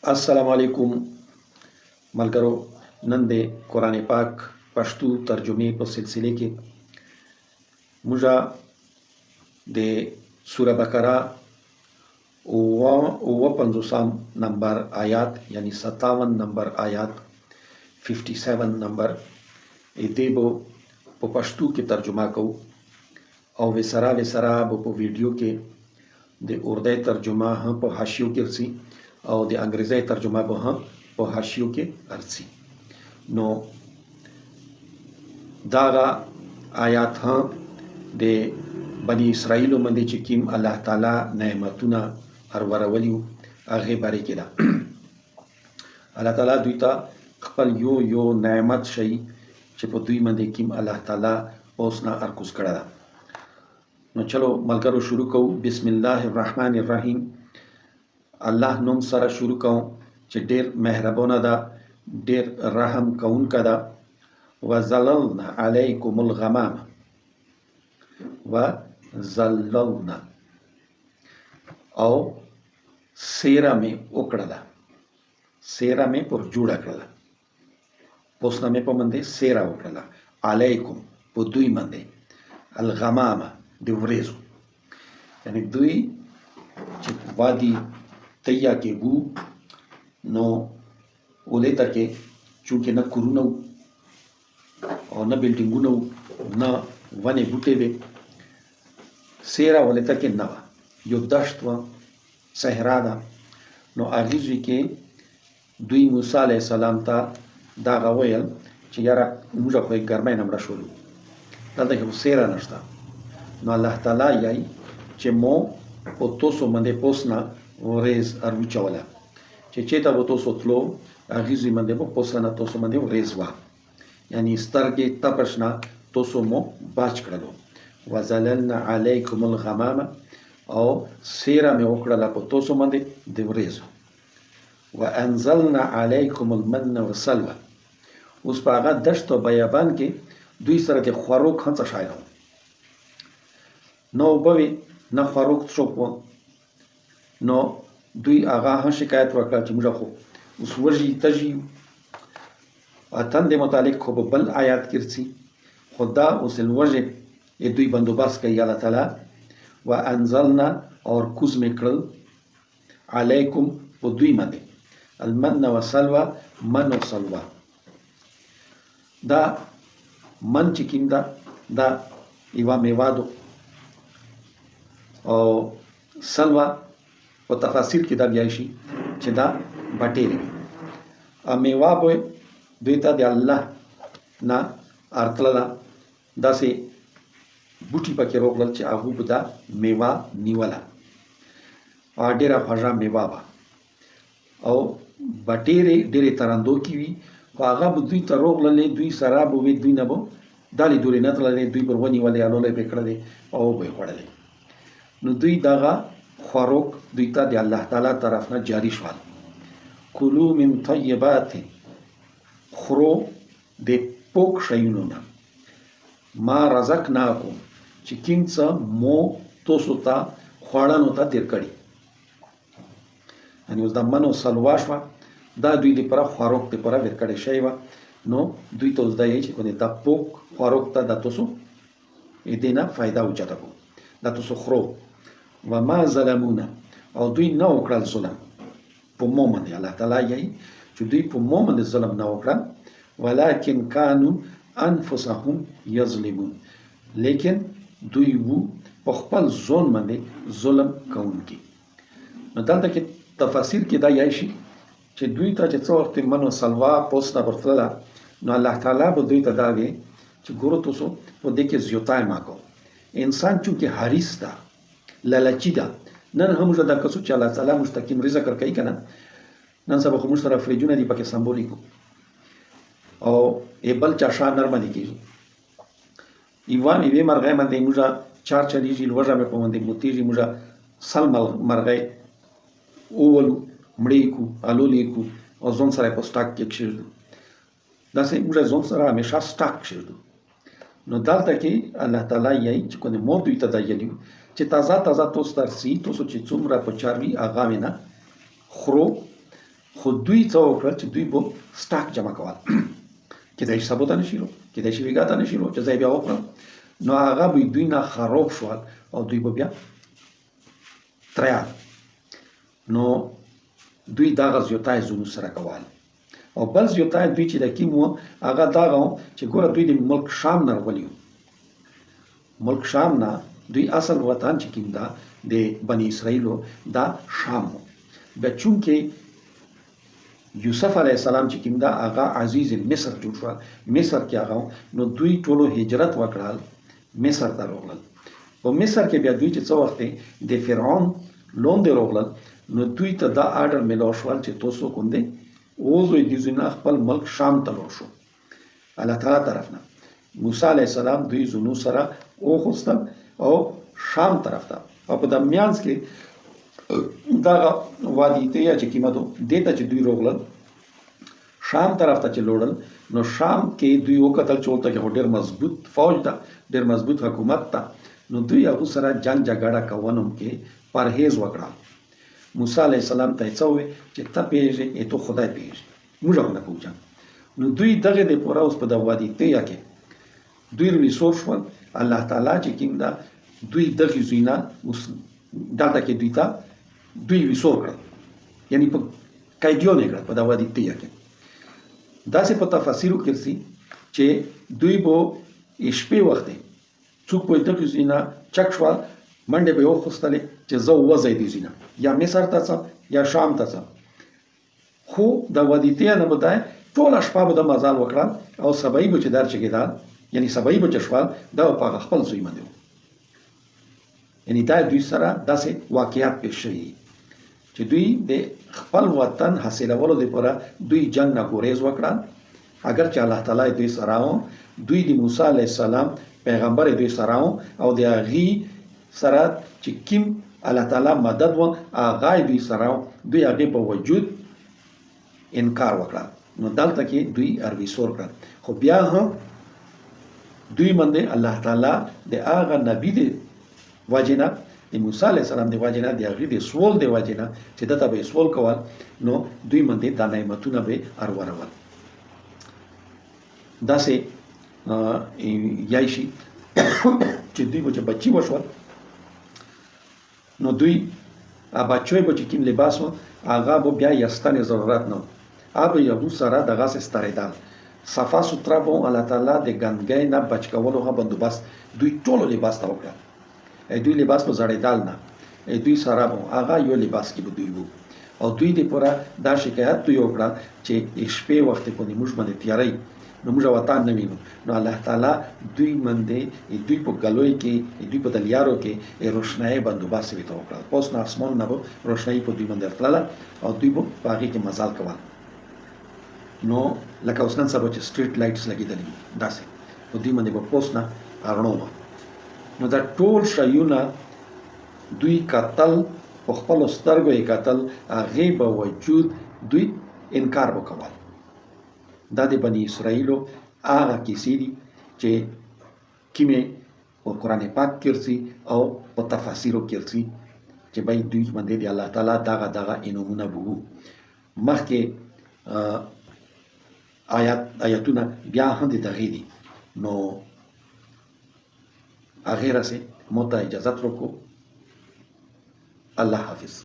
अस्सलामुअलैकुम मलगरो नन दे कुरान पाक पश्तू तर्जुमे पर सिलसिले के मुझा दे सूरा बकरा ओवा पंजुसाम नंबर आयात यानी 57 नंबर आयात 57 नंबर देबो po पश्तू के तर्जुमा को और वेसरा बो वीडियो के दे उर्दू तर्जुमा हाँ पो हाशियो के रसी और दे अंग्रेज़ी तर्जुमा बो हाँ पो हाशियो के अरसी नो दागा आयात हाँ दे बनी इसराइलो मंदे चिकिम अल्लाह ताला नेमतुना अरवरवलियो आगे बारे केदा अल्लाह ताला दुईता खपल यो नेमत शई चिपो दुई मंदे किम अल्लाह ताला ओसना अरकुस कड़ा नो चलो मलकरो शुरू कऊ बिस्मिल्लाहिर्रहमानिर्रहीम अल्लाह नोम सरा शुरू कऊ चे डेर मेहरबाना दा डेर रहम कौन कदा व ज़ललना अलैकुमुल गमाम व ज़ललना और सेरा में उकड़ला सेरा में पर जुड़ा करला पोसना में मंदे सेरा उकड़ला अलैकुम पो दुई मंदे अल गमाम दिवरेजो यानी दुई वादी तैया के गु नो ओले तके चूंकि न कुरुनौ और न बिल्डिंगु नौ न वने बूटे वे सेरा ओले तके नवा यो दश्त व सहरादा नो आगिजी के दुई मूसा अलैहि सलाम ता दागा वयल ची यारा मुझा कोई गरमाई नमरा शोलू दादा के सेरा नष्टा नो अल्लाह ताला याई चे मो पोतोसो मंदे पोसना रेज अरुचा वाला चे चेता पोतोसो तलो आगिजी मंदे पो पोसना तोसो मंदे रेज वा यानी स्तर के तपशना तोसो मो बाच करलो वज़ललना अलैकुमुल गमाम और सेरा में ओकड़ला पो तोसो मंदे दिवरेज व अंज़लना अलैकुमुल मन्न व सल्वा उस पागा दश्त व बयाबान के दुई सर के ख्वारोक हंस शायद नो बवे न ख्वारोक शोपो नो दुई आगा हाँ शिकायत वका ची मुझा खो उस वजी तजी अतन दे मुतालिक खो बल आयात किरसी खुदा उस वजे ये दुई बंदोबस्त कई अल्लाह ताला व अंज़लना और कुज में करल अलैकुम वो दुई मंदे अलमन व सलवा मन व सलवा दा मन चिकिम दा इवा मेवादो और सलवा व तफासिर की दा ब्याइशी चिदा बटेरे मेवा बोए द्वेता दे अल्लाह ना अर्थलला दा से बूटी पके रोकल चे आहू बुदा मेवा निवला और डेरा फजा मेवा बा और बटेरे डेरे तरंदो की भी वागा बुद्धी तरोग लले दुई सराब वे दुई नबो दाली दूरे नत लले दुई पर वनी वाले आलोले बेकड़ले और बे खड़ले नु दुई दागा ख्वारोक दुईता दे अल्लाह ताला तरफ ना जारी शवाल कुलू मिन तय्यबाति खुरो दे पोक शयुनोना मा रज़क़नाकुम चिकिंच मो तोसोता ख्वाड़न होता तिरकड़ी यानी उस दमनो सलवाशवा दा दुई दे परा ख्वारोक ते परा विरकड़े शैवा नो दुई तो दा ये चिकोने दा पोक ख्वारोक ता दा तोसो ये देना फायदा हो जाता को दा तोसो खरो व मा ज़लमूना और दुई ना उकड़ल ज़ुल्म पुम्मो मंदे अल्लाह ताला यही जो दुई पुम्मो मंदे ज़ुल्म ना उकड़ल वलाकिन कानू अनफुसहुम यज़लिमून लेकिन दुई वो पखपल जोन मंदे ज़ुल्म कौन की मतलब तक तफसीर की दा याइशी चे दुई ता चे वक्त मनो सलवा पोसना बरतला नो अल्लाह ताला बो दुई ता दागे चे गुरु तोसो वो देखे ज़्योताय माको इंसान चूंकि हरीस दा लालची दा नन हम जदा कसु चे अल्लाह ताला मुस्तकिम रिज़्क़ कर कई कना नन सब खुमुश तरफ फ्रिजुना दी पके संबोलिको और एबल चाशा नरमनी की इवाम इवे मरगए मंदे मुझा चार चलीजी वजा में पवंदे मुतीजी मुझा सल मरगए ओवलू मड़ीकू आलोलीकू और जोन सराय पर स्टाक के क्षिर्दू दसे मुझे जोन सरा हमेशा स्टाक क्षिर्दू नो दाल तकी अल्लाह ताला यही चिकोने मोर दुई तदा यलियो चे ताजा तोस तरसी तो सो चे चुमरा पचारवी आगावेना خو دوی څه وکړل چې دوی به سټاک جمع کول کېدای شي سبا ته نشي رو کېدای شي بېګا ته نشي رو چې ځای بیا وکړم نو هغه به دوی نه خراب شول او دوی به بیا تیار نو دوی دغه زیاتای زونو سره کول او بل زیاتای دوی چې د کیم و هغه دغه چې ګوره دوی د ملک شام نه راغلي ملک شام نه دوی اصل وطن چې کیم دا د بني اسرائیلو دا شام و بیا چونکې یوسف علیه السلام چې کیم دا هغه عزیز مصر جوړ شو مصر کې هغه نو دوی ټولو هجرت وکړل مصر ته راغلل په مصر کې بیا دوی چې څه وخت د فرعون لاندې راغلل نو دوی ته دا آرډر میلاو شول چې تاسو کوندې اوس دوی نه خپل ملک شام ته لاړ شو الله تعالی طرف نه موسی علیه السلام دوی زونو سره وخوستل او شام طرف ته او په د میانس کې دغه وادي ته چې کیمتو دته چې دوی راغلل شام طرف ته چې لوړل نو شام کې دوی وکتل چې ورته کې ډېر مضبوط فوج ده ډېر مضبوط حکومت ده نو دوی هغه سره جنگ جګړه کوونم کې پرهیز وکړه موسی علیه السلام ته څه وې چې ته پیژې ته خدای پیژې موږ نه کوو نو دوی دغه د پورا اوس په د وادي ته کې دوی ریسور شول الله تعالی چې کیم دا دوی دغه زینا اوس دلته کې دوی ته دوی وسور کړل یعنی په قیدیو نه کړل په دا وادي ته کې داسې په تفاسیرو کې سي چې دوی بو شپې وخت څوک په دغه زینا چک شو منډه به وخستلې چې زه وځي دي زینا یا مصر ته څه یا شام ته څه خو د وادي ته نه بدای ټول شپه به د مزال وکړه او سبای به چې دار چګیدل یعنی سبای به چشوال دا په خپل سوی باندې یعنی دا دوی سره داسې واقعیت پیښ شوي چې دوی د خپل وطن حاصلولو لپاره دوی جنگ نه ګریز وکړه اگر چې الله تعالی دوی سره دوی د موسی علیه السلام پیغمبر دوی سره او د هغې سره چې کیم الله تعالی مدد و هغه دوی سره دوی هغې په وجود انکار وکړه نو دلته کې دوی ارویسور کړل خو بیا هم دوی باندې الله تعالی د هغه نبی د وجنه د موسی علیه السلام د وجنه د هغې د سوال د وجنه چې دته به سوال کول نو دوی باندې دا نعمتونه به ارورول داسې یای شي چې دوی به چې بچي وشول نو دوی بچوی به چې کوم لباس و هغه به بیا یستن ضرورت نه هغه یهو سره دغسې ستړېدل صفا سوتره به الله تعالی د ګندګۍ نه بچ کولو هغه بندوبست دوی ټولو لباس ته وکړه دوی لباس په زړېدل نه دوی سره به هغه یو لباس کې به دوی وو او دوی د پوره دا شکایت دوی وکړه چې شپې وخت په موږ باندې تیاری نو موږ وطن نه وینو نو الله تعالی دوی باندې دوی په ګلوی کې دوی په دلیارو کې روشنایي بندوبست وکړه پوس نه اسمان نه به روشنایي په دوی باندې تلله او دوی په هغې کې مزال کول نو لکه اوس نن سبا چې سټریټ لایټس لګېدلي داسې په دوی باندې به پوس نه رڼو وه نو دا ټول شیونه دوی کتل په خپلو سترګو یې کتل هغې به وجود دوی انکار به کول دا د بني اسرائیلو هغه کیسې دي چې کومې په قرآن پاک کې راځي او په تفاسیرو کې راځي چې بای دوی باندې د الله تعالی دغه انعامونه به وو مخکې آیاتونه بیا هم د دغې دي نو هغې راسې موږ ته اجازت وکړو الله حافظ